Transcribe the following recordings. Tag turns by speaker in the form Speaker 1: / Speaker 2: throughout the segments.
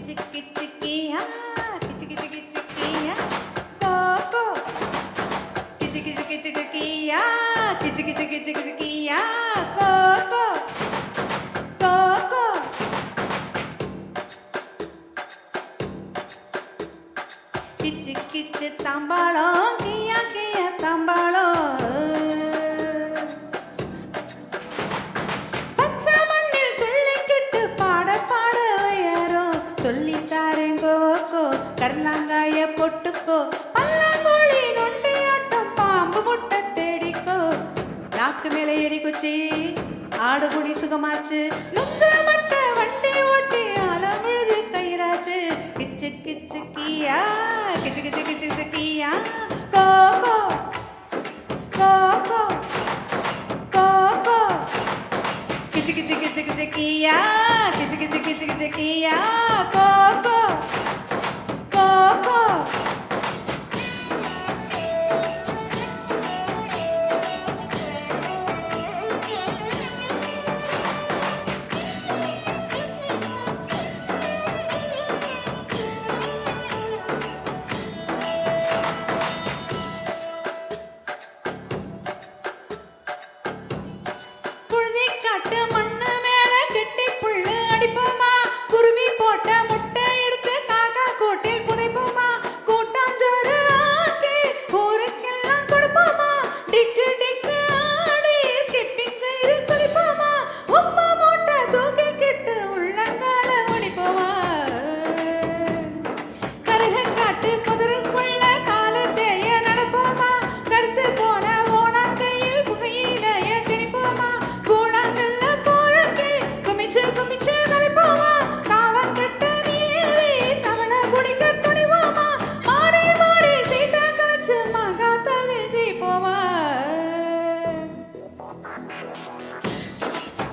Speaker 1: கிச்சு கிச்சுக்கியா கிச்சு கிச்சு கிச்சுக்கியா cocoa கிச்சு கிச்சு கிச்சுக்கியா கிச்சு கிச்சு கிச்சு கிச்சுக்கியா cocoa cocoa கிச்சு கிச்சு தாம்பாளம் கியா கியா தாம்பாளம் கர்லாங்காய பொட்டுக்கோ பல்லாங்குழி நொண்டி ஆட்டம் பாம்பு முட்டை தேடிக்கோ நாக்கு மேல ஏறி குச்சி ஆடு குடி சுகமாச்சு நுங்க மட்டை வண்டி ஓட்டி அலமுழுது கயிறாச்சு கிச்சு கிச்சு கியா கிச்சு கிச்சு கிச்சு கியா கோகோ கோகோ கோகோ கிச்சு கிச்சு கிச்சு கிச்சு கியா கிச்சு கிச்சு கிச்சு கிச்சு கியா cocoa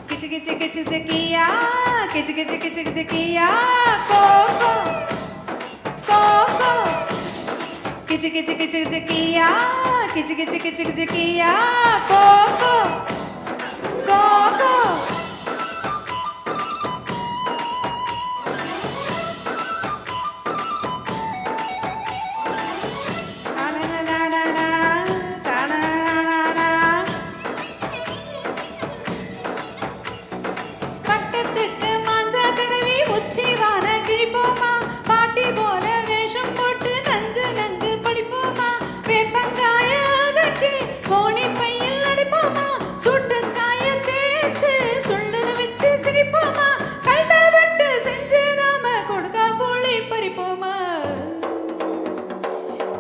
Speaker 1: Kichi kichi kichi kiya, kichi kichi kichi kichi kiya, coco, coco. Kichi kichi kichi kichi kiya, kichi kichi kichi kichi kiya, coco, coco.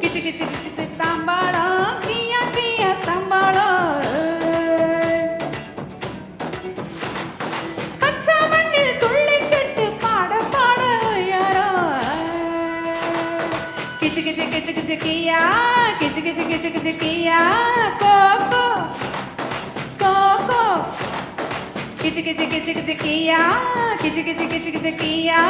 Speaker 1: கிச்சு கிச்சு கிச்சு தாம்பாளம் கியா கியா தாம்பாளம் பச்சை மண்ணில் துள்ளி கெட்டு பாட பாட யாரோ கிச்சு கிச்சு கிச்சு கிச்சு கியா கிச்சு கிச்சு கிச்சு கிச்சு கியா கோகோ கோகோ கிச்சு கிச்சு கிச்சு கிச்சு கியா கிச்சு கிச்சு கிச்சு கிச்சு கியா